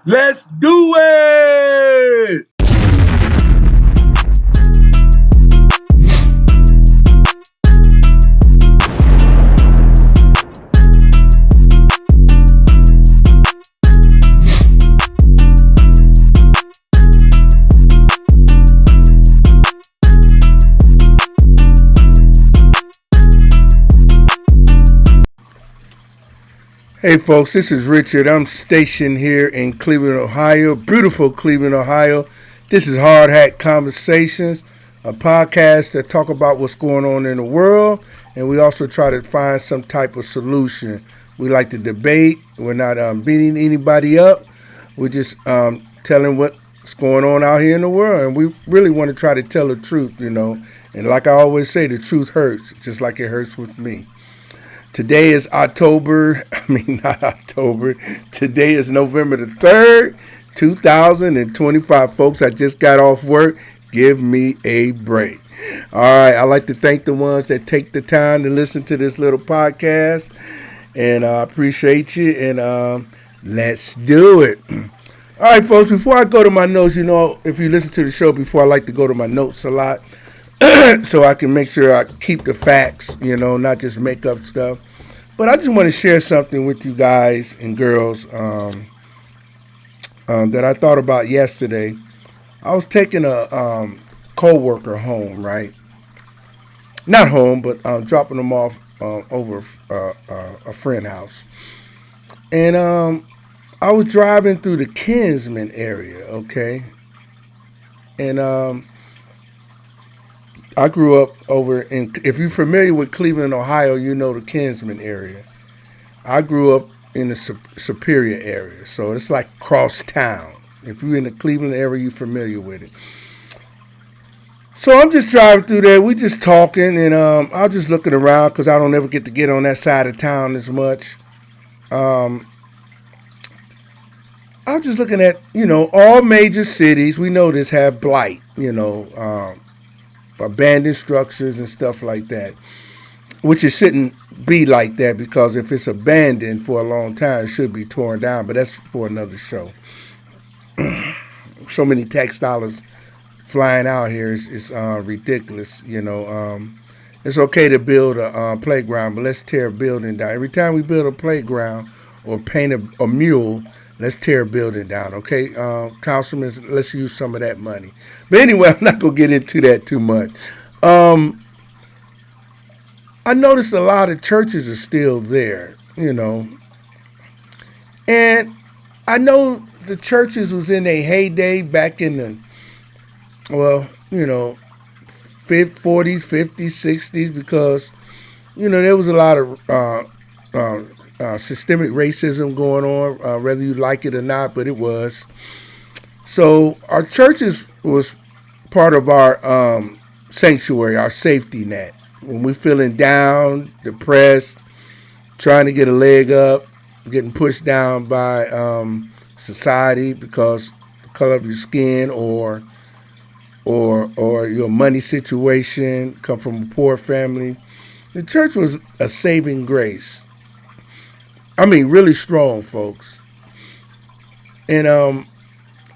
Let's do it! Hey folks, this is Richard. I'm stationed here in Cleveland, Ohio, beautiful Cleveland, Ohio. This is Hard Hat Conversations, a podcast that talk about what's going on in the world, and we also try to find some type of solution. We like to debate. We're not beating anybody up. We're just telling what's going on out here in the world, and we really want to try to tell the truth, you know. And like I always say, the truth hurts, just like it hurts with me. Today is not October. Today is November the 3rd, 2025. Folks, I just got off work. Give me a break. All right, I'd like to thank the ones that take the time to listen to this little podcast. And I appreciate you. And let's do it. All right, folks, before I go to my notes, you know, if you listen to the show before, I like to go to my notes a lot. So I can make sure I keep the facts, you know, not just make up stuff. But I just want to share something with you guys and girls that I thought about yesterday. I was taking a co-worker home, right? Not home, but dropping them off over a friend's house. And I was driving through the Kinsman area, okay? And I grew up over in, if you're familiar with Cleveland, Ohio, you know the Kinsman area. I grew up in the Superior area, so it's like cross town. If you're in the Cleveland area, you're familiar with it. So I'm just driving through there. We just talking, and I was just looking around because I don't ever get to get on that side of town as much. I was just looking at, you know, all major cities, we know this, have blight, you know, abandoned structures and stuff like that, which it shouldn't be like that, because if it's abandoned for a long time, it should be torn down, but that's for another show. So many tax dollars flying out here is ridiculous, you know. It's okay to build a playground, but let's tear a building down. Every time we build a playground or paint a mural, let's tear a building down, okay? Councilmen, let's use some of that money. But anyway, I'm not going to get into that too much. I noticed a lot of churches are still there, you know. And I know the churches was in their heyday back in the, well, you know, 40s, 50s, 60s, because, you know, there was a lot of systemic racism going on, whether you like it or not, but it was. So our churches was part of our sanctuary, our safety net. When we're feeling down, depressed, trying to get a leg up, getting pushed down by society because the color of your skin or your money situation, come from a poor family, the church was a saving grace. I mean, really strong, folks. And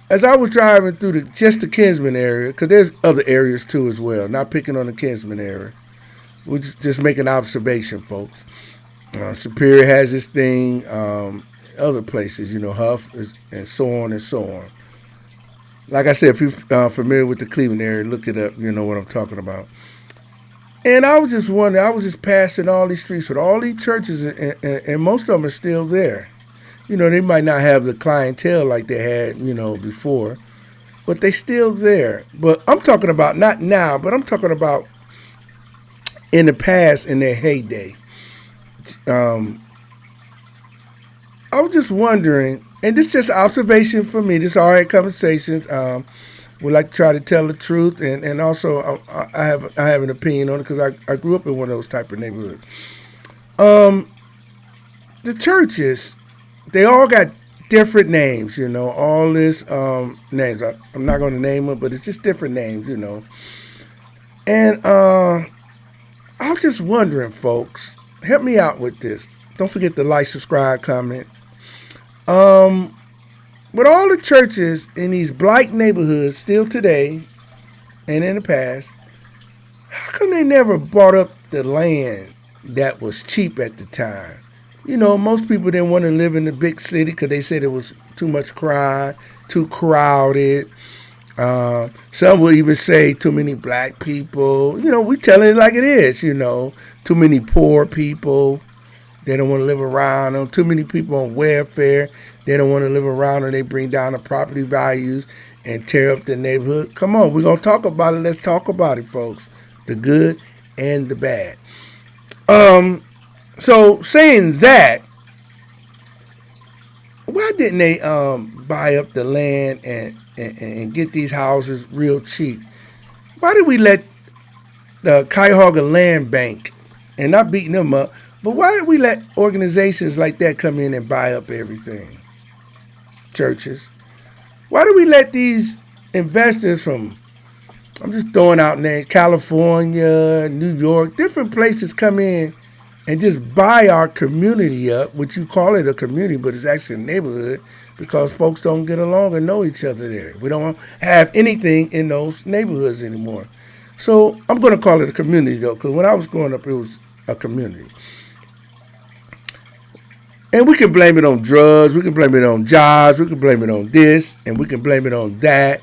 as I was driving through just the Kinsman area, because there's other areas too as well, not picking on the Kinsman area. We're just making observation, folks. Superior has this thing, other places, you know, Huff, and so on and so on. Like I said, if you're familiar with the Cleveland area, look it up, you know what I'm talking about. And I was just wondering, I was just passing all these streets with all these churches, and most of them are still there. You know, they might not have the clientele like they had, you know, before, but they still there. But I'm talking about not now, but I'm talking about in the past, in their heyday. I was just wondering, and this is just observation for me. This is all right conversations. We like to try to tell the truth, and also I have an opinion on it because I grew up in one of those type of neighborhoods. Um, the churches, they all got different names, all this names. I'm not going to name them, but it's just different names. And I was just wondering, folks, help me out with this. Don't forget to like, subscribe, comment. Um, with all the churches in these black neighborhoods still today and in the past, how come they never bought up the land that was cheap at the time? Most people didn't want to live in the big city because they said it was too much crime, too crowded. Some will even say too many black people. We telling it like it is. Too many poor people. They don't want to live around them. Too many people on welfare. They don't want to live around them. They bring down the property values and tear up the neighborhood. Come on, we're going to talk about it. Let's talk about it, folks. The good and the bad. So saying that, why didn't they buy up the land and get these houses real cheap? Why did we let the Cuyahoga Land Bank, and not beating them up, but why did we let organizations like that come in and buy up everything? Churches. Why do we let these investors from, I'm just throwing out names, California, New York, different places come in and just buy our community up, which you call it a community, but it's actually a neighborhood because folks don't get along and know each other there. We don't have anything in those neighborhoods anymore. So I'm going to call it a community, though, because when I was growing up, it was a community. And we can blame it on drugs, we can blame it on jobs, we can blame it on this, and we can blame it on that.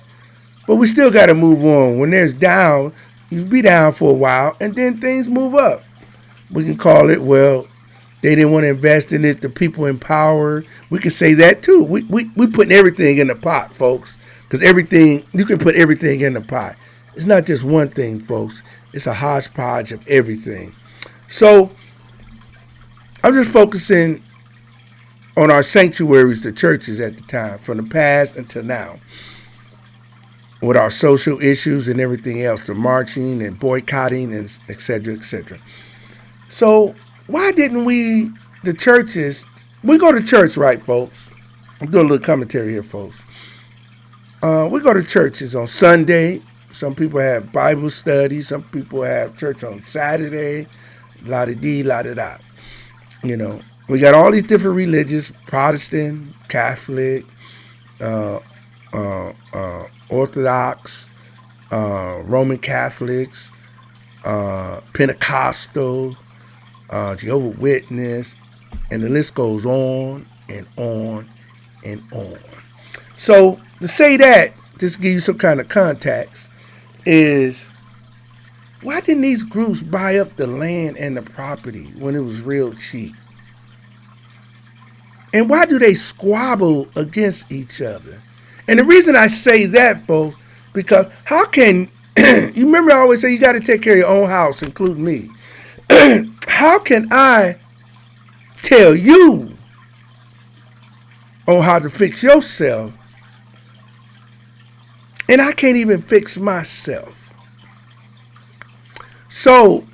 But we still got to move on. When there's down, you be down for a while, and then things move up. We can call it, well, they didn't want to invest in it, the people in power. We can say that too. We putting everything in the pot, folks, because everything, you can put everything in the pot. It's not just one thing, folks. It's a hodgepodge of everything. So I'm just focusing on our sanctuaries, the churches at the time, from the past until now, with our social issues and everything else, the marching and boycotting and et cetera, et cetera. So why didn't we, the churches, we go to church, right, folks? I'm doing a little commentary here, folks. We go to churches on Sunday. Some people have Bible study. Some people have church on Saturday. La-da-dee, la-da-da. We got all these different religions, Protestant, Catholic, Orthodox, Roman Catholics, Pentecostal, Jehovah's Witness, and the list goes on and on and on. So to say that, just to give you some kind of context, is why didn't these groups buy up the land and the property when it was real cheap? And why do they squabble against each other? And the reason I say that, folks, because how can, you remember I always say you got to take care of your own house, including me. How can I tell you on how to fix yourself and I can't even fix myself? So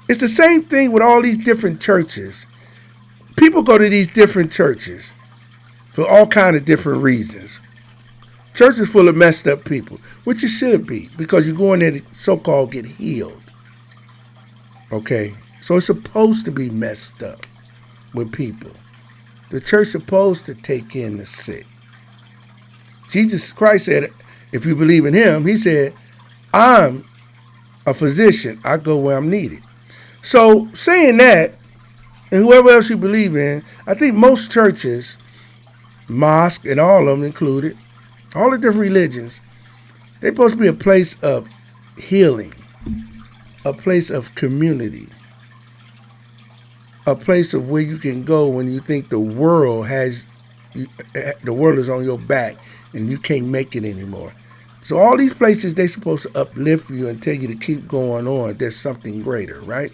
it's the same thing with all these different churches. People go to these different churches for all kind of different reasons. Churches full of messed up people, which it should be, because you go in there to so-called get healed. Okay? So it's supposed to be messed up with people. The church is supposed to take in the sick. Jesus Christ said, if you believe in him, he said, I'm a physician. I go where I'm needed. So saying that, and whoever else you believe in, I think most churches, mosque and all of them included, all the different religions, they're supposed to be a place of healing, a place of community, a place of where you can go when you think the world is on your back and you can't make it anymore. So all these places, they're supposed to uplift you and tell you to keep going on. There's something greater, right?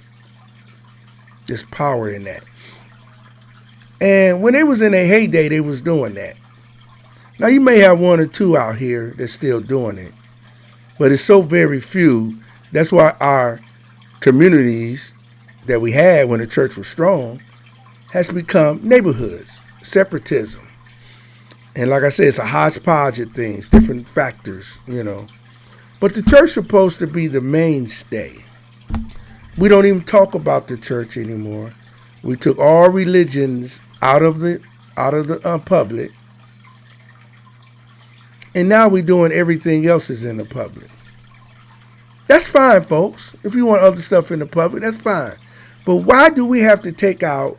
There's power in that. And when they was in their heyday, they was doing that. Now, you may have one or two out here that's still doing it, but it's so very few. That's why our communities that we had when the church was strong has become neighborhoods, separatism. And like I said, it's a hodgepodge of things, different factors, But the church is supposed to be the mainstay. We don't even talk about the church anymore. We took all religions out of the public, and now we're doing everything else is in the public. That's fine, folks. If you want other stuff in the public, that's fine. But why do we have to take out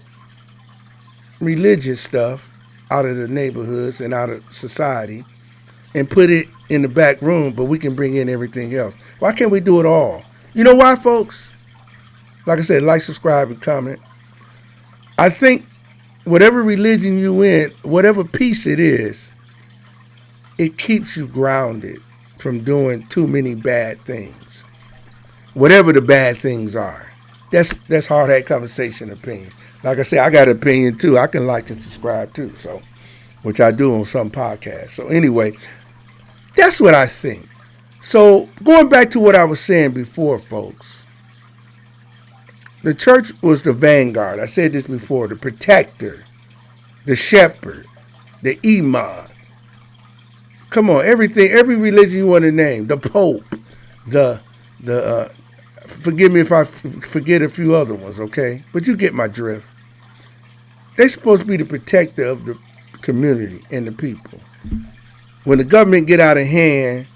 religious stuff out of the neighborhoods and out of society and put it in the back room, but we can bring in everything else? Why can't we do it all? You know why, folks? Like I said, like, subscribe, and comment. I think whatever religion you in, whatever piece it is, it keeps you grounded from doing too many bad things. Whatever the bad things are. That's Hard Hat Conversation opinion. Like I said, I got an opinion too. I can like and subscribe too, so, which I do on some podcasts. So anyway, that's what I think. So going back to what I was saying before, folks, the church was the vanguard. I said this before, the protector, the shepherd, the imam. Come on, everything, every religion you want to name, the Pope, the forgive me if I forget a few other ones, okay? But you get my drift. They're supposed to be the protector of the community and the people. When the government get out of hand,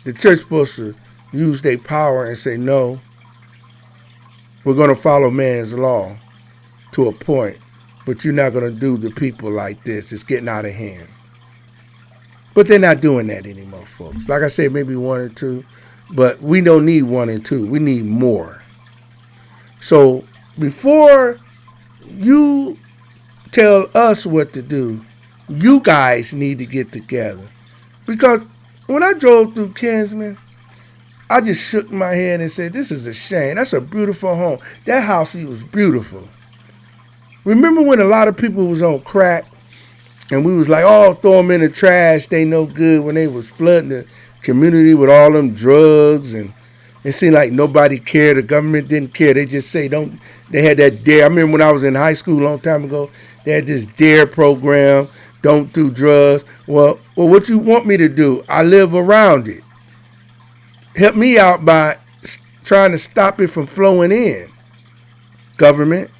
the church is supposed to use their power and say, no, we're going to follow man's law to a point, but you're not going to do the people like this. It's getting out of hand. But they're not doing that anymore, folks. Like I said, maybe one or two, but we don't need one and two. We need more. So before you tell us what to do, you guys need to get together. Because when I drove through Kinsman, I just shook my head and said, this is a shame. That's a beautiful home. That house was beautiful. Remember when a lot of people was on crack and we was like, oh, throw them in the trash. They no good, when they was flooding the community with all them drugs, and it seemed like nobody cared. The government didn't care. They just say don't. They had that DARE. I remember when I was in high school a long time ago, they had this DARE program, don't do drugs. Well, what you want me to do? I live around it. Help me out by trying to stop it from flowing in, government.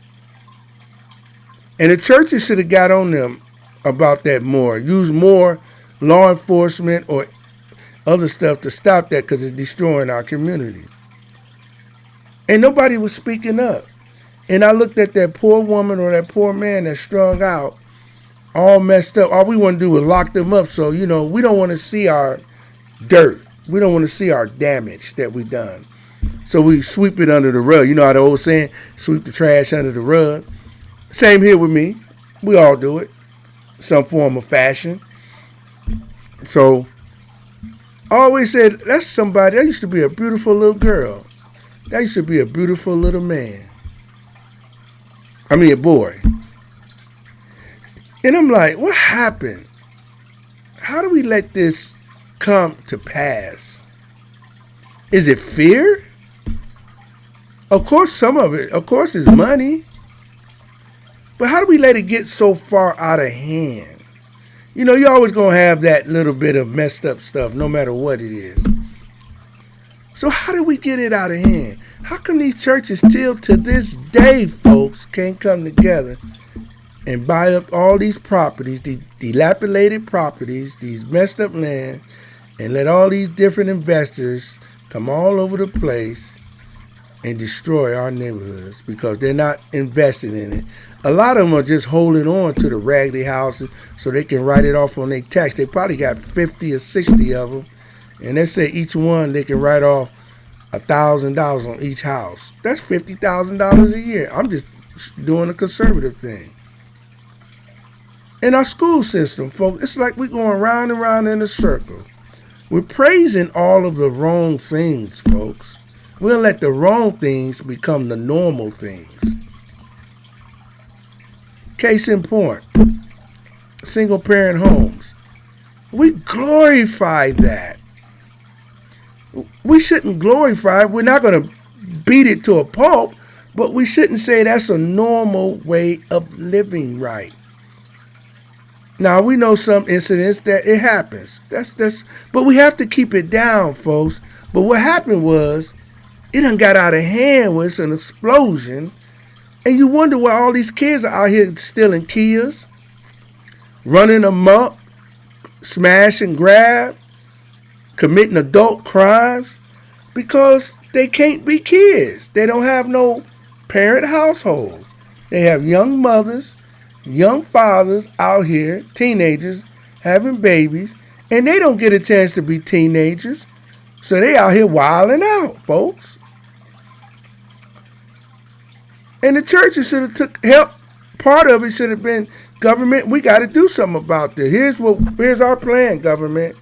And the churches should have got on them about that more. Use more law enforcement or other stuff to stop that, because it's destroying our community. And nobody was speaking up. And I looked at that poor woman or that poor man that strung out, all messed up. All we want to do is lock them up. So, we don't want to see our dirt. We don't want to see our damage that we done. So we sweep it under the rug. You know how the old saying, sweep the trash under the rug? Same here with me. We all do it. Some form of fashion. So I always said, that's somebody, that used to be a beautiful little girl. That used to be a beautiful little man. I mean, a boy. And I'm like, what happened? How do we let this come to pass? Is it fear? Of course, some of it, is money. But how do we let it get so far out of hand? You're always going to have that little bit of messed up stuff, no matter what it is. So how do we get it out of hand? How come these churches still to this day, folks, can't come together and buy up all these properties, these dilapidated properties, these messed up land, and let all these different investors come all over the place and destroy our neighborhoods because they're not investing in it? A lot of them are just holding on to the raggedy houses so they can write it off on their tax. They probably got 50 or 60 of them. And they say each one they can write off $1,000 on each house. That's $50,000 a year. I'm just doing a conservative thing. In our school system, folks, it's like we're going round and round in a circle. We're praising all of the wrong things, folks. We'll let the wrong things become the normal things. Case in point, single parent homes. We glorify that. We shouldn't glorify it. We're not going to beat it to a pulp, but we shouldn't say that's a normal way of living right. Now we know some incidents that it happens. But we have to keep it down, folks. But what happened was it done got out of hand with an explosion. And you wonder why all these kids are out here stealing Kias, running amok, smash and grab, committing adult crimes, because they can't be kids. They don't have no parent household. They have young mothers, young fathers out here, teenagers, having babies, and they don't get a chance to be teenagers. So they out here wilding out, folks. And the churches should have took help. Part of it should have been government. We got to do something about this. Here's our plan, government.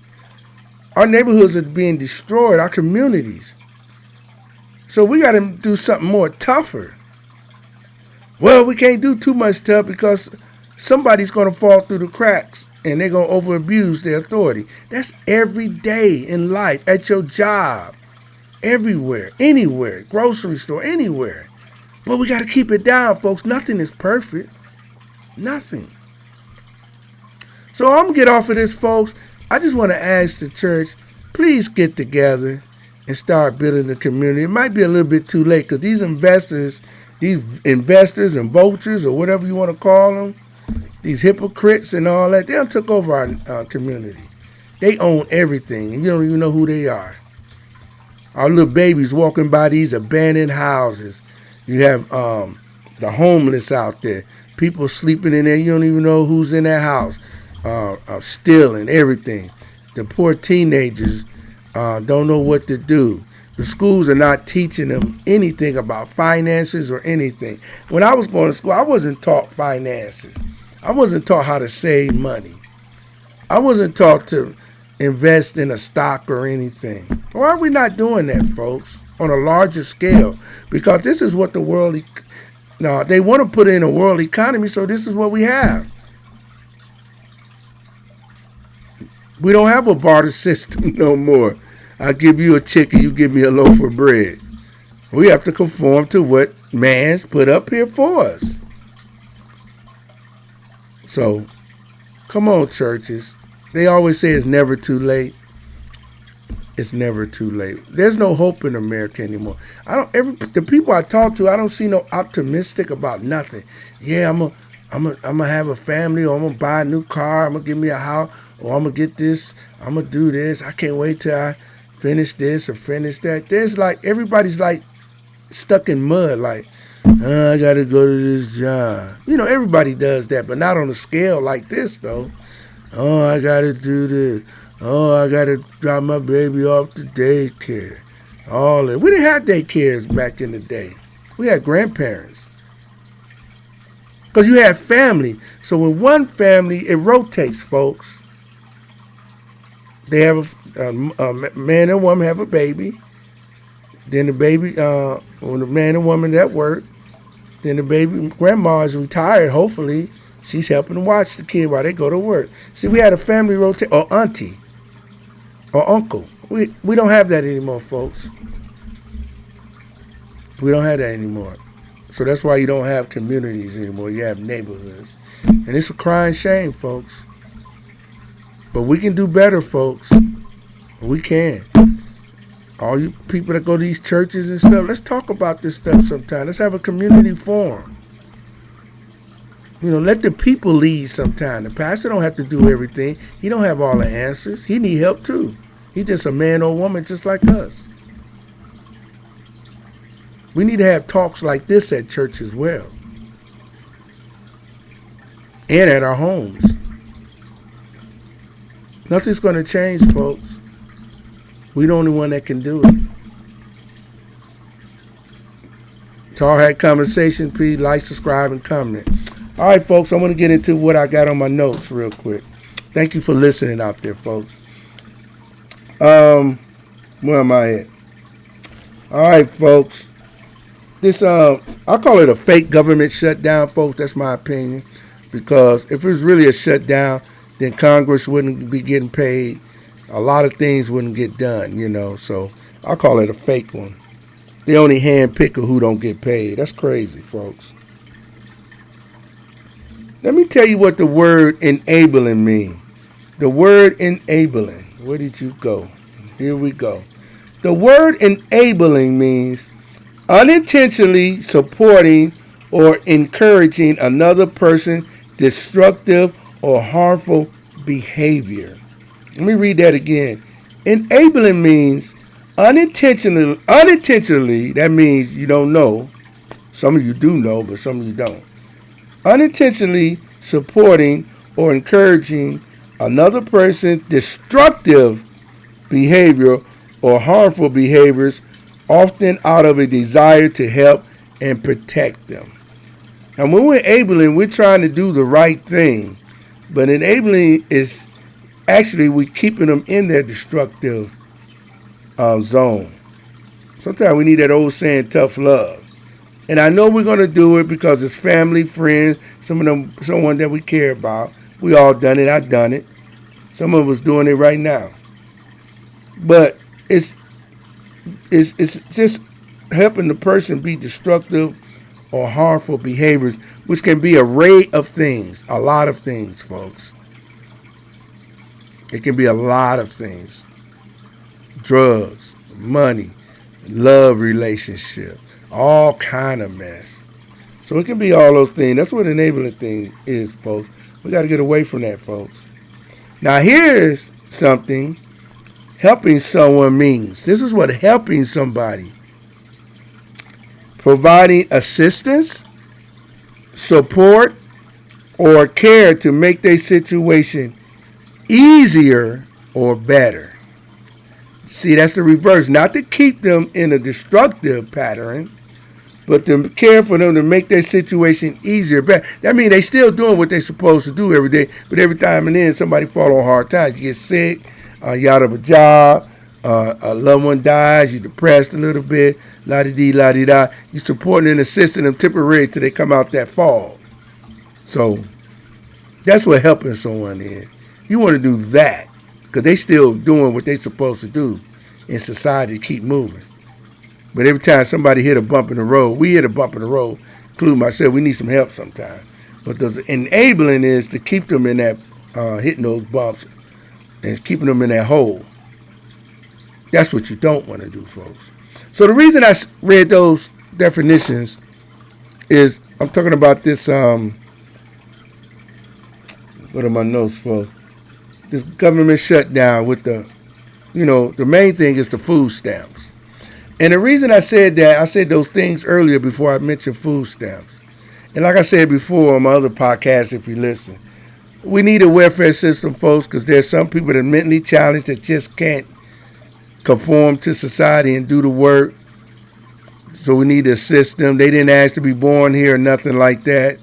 Our neighborhoods are being destroyed, our communities. So we got to do something more tougher. Well, we can't do too much tough because somebody's going to fall through the cracks and they're going to over-abuse their authority. That's every day in life, at your job, everywhere, anywhere, grocery store, anywhere. But we got to keep it down, folks. Nothing is perfect. Nothing. So I'm going to get off of this, folks. I just want to ask the church, please get together and start building the community. It might be a little bit too late because these investors and vultures or whatever you want to call them, these hypocrites and all that, they done took over our community. They own everything and you don't even know who they are. Our little babies walking by these abandoned houses. You have the homeless out there. People sleeping in there. You don't even know who's in that house. Stealing everything. The poor teenagers don't know what to do. The schools are not teaching them anything about finances or anything. When I was going to school, I wasn't taught finances. I wasn't taught how to save money. I wasn't taught to invest in a stock or anything. Why are we not doing that, folks, on a larger scale? Because this is what the world... No, they want to put in a world economy, so this is what we have. We don't have a barter system no more. I give you a chicken, you give me a loaf of bread. We have to conform to what man's put up here for us. So, come on, churches. They always say it's never too late. It's never too late. There's no hope in America anymore. The people I talk to, I don't see no optimistic about nothing. Yeah, I'm gonna have a family, or I'm gonna buy a new car, I'm gonna give me a house, or I'm gonna get this, I'm gonna do this. I can't wait till I finish this or finish that. There's like, everybody's like stuck in mud, like, I gotta go to this job. You know, everybody does that, but not on a scale like this though. Oh, I gotta do this. Oh, I got to drop my baby off to daycare. All that. We didn't have daycares back in the day. We had grandparents. Because you had family. So in one family, it rotates, folks. They have a man and woman have a baby. Then the baby, when the man and woman at work, then the baby, grandma is retired, hopefully. She's helping to watch the kid while they go to work. See, we had a family rotate, or auntie. Or uncle. We don't have that anymore, folks. We don't have that anymore. So that's why you don't have communities anymore. You have neighborhoods. And it's a crying shame, folks. But we can do better, folks. We can. All you people that go to these churches and stuff, let's talk about this stuff sometime. Let's have a community forum. You know, let the people lead sometime. The pastor don't have to do everything. He don't have all the answers. He need help too. He's just a man or woman just like us. We need to have talks like this at church as well. And at our homes. Nothing's going to change, folks. We're the only one that can do it. Hard Hat Conversation. Please like, subscribe, and comment. All right, folks, I'm going to get into what I got on my notes real quick. Thank you for listening out there, folks. Where am I at? All right, folks. This, I call it a fake government shutdown, folks. That's my opinion. Because if it was really a shutdown, then Congress wouldn't be getting paid. A lot of things wouldn't get done, So I call it a fake one. They only hand pick who don't get paid. That's crazy, folks. Let me tell you what the word enabling means. The word enabling. Where did you go? Here we go. The word enabling means unintentionally supporting or encouraging another person's destructive or harmful behavior. Let me read that again. Enabling means unintentionally, that means you don't know. Some of you do know, but some of you don't. Unintentionally supporting or encouraging another person's destructive behavior or harmful behaviors, often out of a desire to help and protect them. And when we're enabling, we're trying to do the right thing. But enabling is actually we're keeping them in their destructive zone. Sometimes we need that old saying, tough love. And I know we're going to do it because it's family, friends, some of them, someone that we care about. We all done it. I've done it. Some of us doing it right now. But it's just helping the person be destructive or harmful behaviors, which can be an array of things, a lot of things, folks. It can be a lot of things. Drugs, money, love relationship, all kind of mess. So it can be all those things. That's what enabling thing is, folks. We got to get away from that, folks. Now here's something helping someone means. This is what helping somebody. Providing assistance, support, or care to make their situation easier or better. See, that's the reverse. Not to keep them in a destructive pattern, but to care for them to make their situation easier, better. That means they still doing what they're supposed to do every day, but every time and then somebody fall on hard times. You get sick, you're out of a job, a loved one dies, you're depressed a little bit, la-di-dee, la-di-da. You're supporting and assisting them temporarily till they come out that fall. So that's what helping someone is. You want to do that because they still doing what they're supposed to do in society to keep moving. But every time somebody hit a bump in the road, we hit a bump in the road, including myself, we need some help sometimes. But the enabling is to keep them in that, hitting those bumps and keeping them in that hole. That's what you don't want to do, folks. So the reason I read those definitions is I'm talking about this, what are my notes for? This government shutdown with the main thing is the food stamps. And the reason I said that, I said those things earlier before I mentioned food stamps. And like I said before on my other podcast, if you listen, we need a welfare system, folks, because there's some people that are mentally challenged that just can't conform to society and do the work. So we need to assist them. They didn't ask to be born here or nothing like that.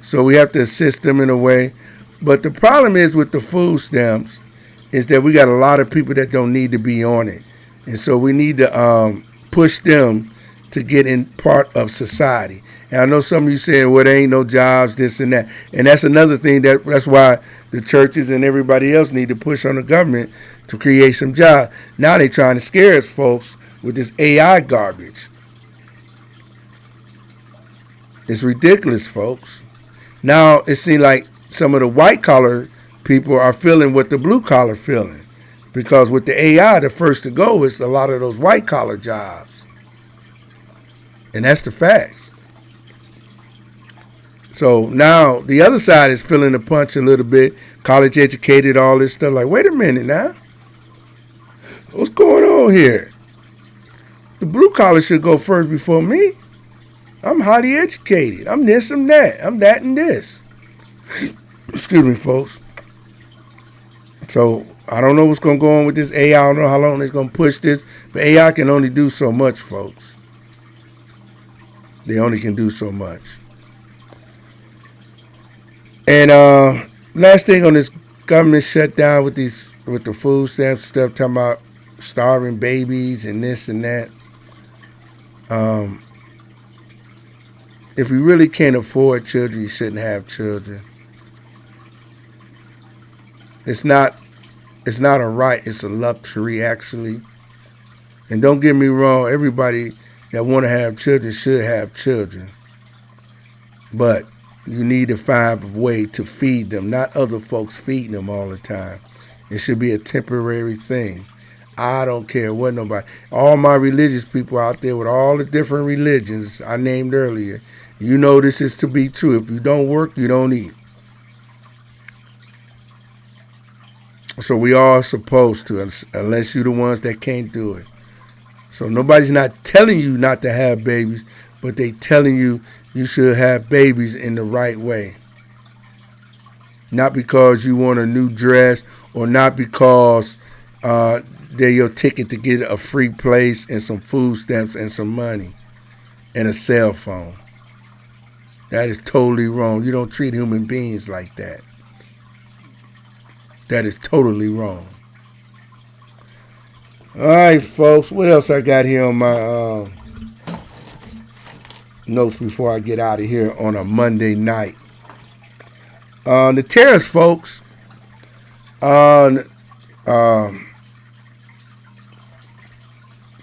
So we have to assist them in a way. But the problem is with the food stamps is that we got a lot of people that don't need to be on it. And so we need to push them to get in part of society. And I know some of you saying, well, there ain't no jobs, this and that. And that's another thing that's why the churches and everybody else need to push on the government to create some jobs. Now they're trying to scare us, folks, with this AI garbage. It's ridiculous, folks. Now it seems like some of the white collar people are feeling what the blue collar feeling. Because with the AI, the first to go is a lot of those white collar jobs. And that's the facts. So now the other side is feeling the punch a little bit. College educated, all this stuff. Like, wait a minute now. What's going on here? The blue collar should go first before me. I'm highly educated. I'm this, I'm that. I'm that and this. Excuse me, folks. So I don't know what's going to go on with this AI. I don't know how long it's going to push this. But AI can only do so much, folks. They only can do so much. And last thing on this government shutdown with the food stamps stuff, talking about starving babies and this and that. If you really can't afford children, you shouldn't have children. It's not. It's not a right. It's a luxury, actually. And don't get me wrong. Everybody that want to have children should have children, but you need to find a way to feed them, not other folks feeding them all the time. It should be a temporary thing. I don't care what nobody. All my religious people out there with all the different religions I named earlier, you know this is to be true. If you don't work, you don't eat. So we all supposed to, unless you're the ones that can't do it. So nobody's not telling you not to have babies, but they telling you you should have babies in the right way. Not because you want a new dress or not because they're your ticket to get a free place and some food stamps and some money and a cell phone. That is totally wrong. You don't treat human beings like that. That is totally wrong. All right, folks. What else I got here on my notes before I get out of here on a Monday night? The tariffs, folks. Got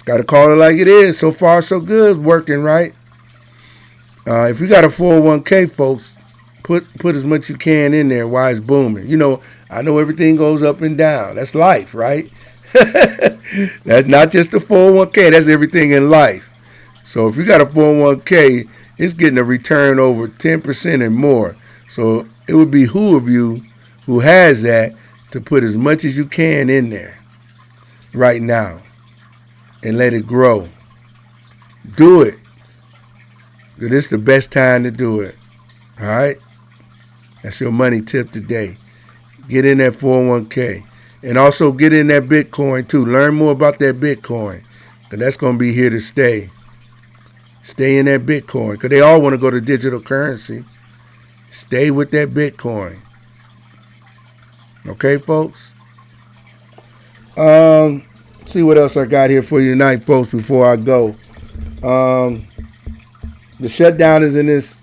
to call it like it is. So far, so good. Working, right? If you got a 401k, folks, put as much you can in there while it's booming. You know, I know everything goes up and down. That's life, right? That's not just a 401k. That's everything in life. So if you got a 401k, it's getting a return over 10% and more. So it would behoove you who has that to put as much as you can in there right now and let it grow. Do it. Because it's the best time to do it. All right? That's your money tip today. Get in that 401k. And also get in that Bitcoin too. Learn more about that Bitcoin. Because that's going to be here to stay. Stay in that Bitcoin. Because they all want to go to digital currency. Stay with that Bitcoin. Okay, folks? See what else I got here for you tonight, folks, before I go. The shutdown is in this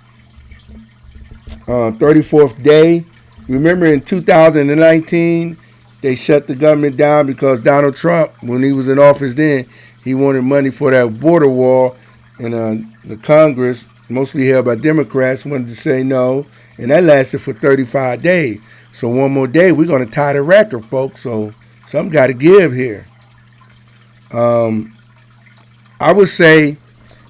34th day. Remember in 2019, they shut the government down because Donald Trump, when he was in office then, he wanted money for that border wall. And the Congress, mostly held by Democrats, wanted to say no. And that lasted for 35 days. So one more day, we're going to tie the record, folks. So something got to give here. I would say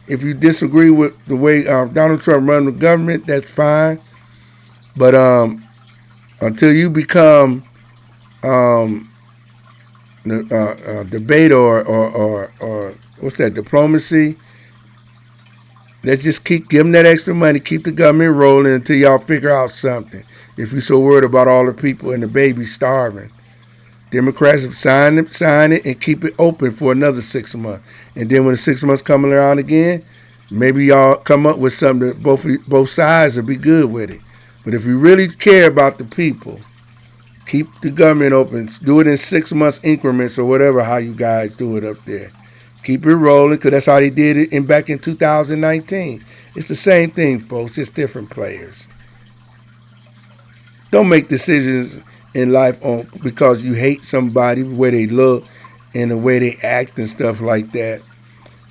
if you disagree with the way Donald Trump run the government, that's fine. But until you become debate or what's that, diplomacy, let's just keep giving that extra money, keep the government rolling until y'all figure out something. If you're so worried about all the people and the babies starving. Democrats have signed it and keep it open for another 6 months. And then when the 6 months come around again, maybe y'all come up with something that both sides will be good with it. But if you really care about the people, keep the government open. Do it in 6 months increments or whatever, how you guys do it up there. Keep it rolling, because that's how they did it back in 2019. It's the same thing, folks. It's different players. Don't make decisions in life because you hate somebody, the way they look and the way they act and stuff like that.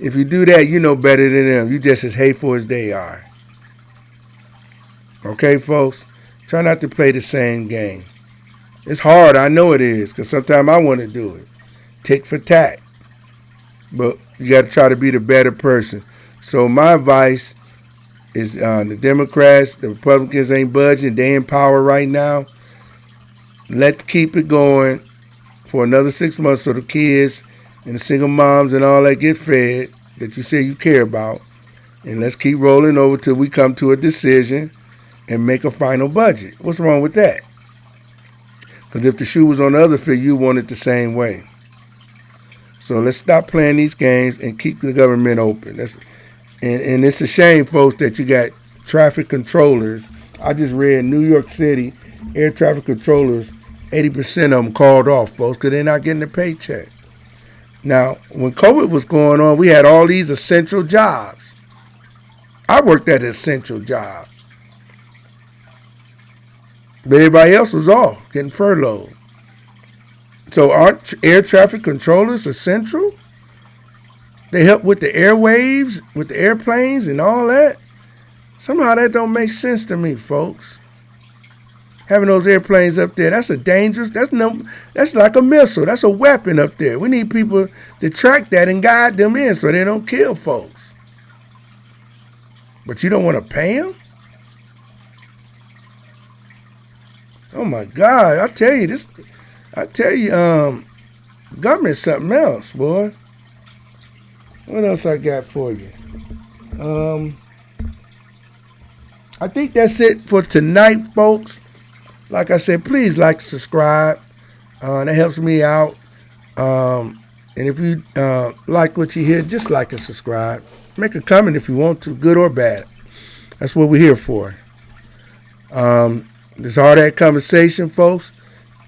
If you do that, you know better than them. You just as hateful as they are. Okay, folks? Try not to play the same game. It's hard, I know it is, because sometimes I want to do it. Tick for tack. But you got to try to be the better person. So my advice is the Democrats, the Republicans ain't budging. They in power right now. Let's keep it going for another 6 months so the kids and the single moms and all that get fed that you say you care about. And let's keep rolling over till we come to a decision and make a final budget. What's wrong with that? Because if the shoe was on the other foot, you want it the same way. So let's stop playing these games and keep the government open. And it's a shame, folks, that you got traffic controllers. I just read New York City air traffic controllers, 80% of them called off, folks, because they're not getting a paycheck. Now, when COVID was going on, we had all these essential jobs. I worked at an essential job. But everybody else was off, getting furloughed. So aren't air traffic controllers essential? They help with the airwaves, with the airplanes and all that. Somehow that don't make sense to me, folks. Having those airplanes up there, that's a dangerous, that's like a missile. That's a weapon up there. We need people to track that and guide them in so they don't kill folks. But you don't want to pay them? Oh my God, government's something else, boy. What else I got for you? I think that's it for tonight, folks. Like I said, please like, subscribe. That helps me out. And if you like what you hear, just like and subscribe. Make a comment if you want to, good or bad. That's what we're here for. This Hard Hat Conversation, folks.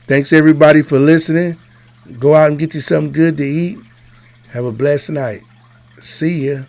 Thanks everybody for listening. Go out and get you something good to eat. Have a blessed night. See ya.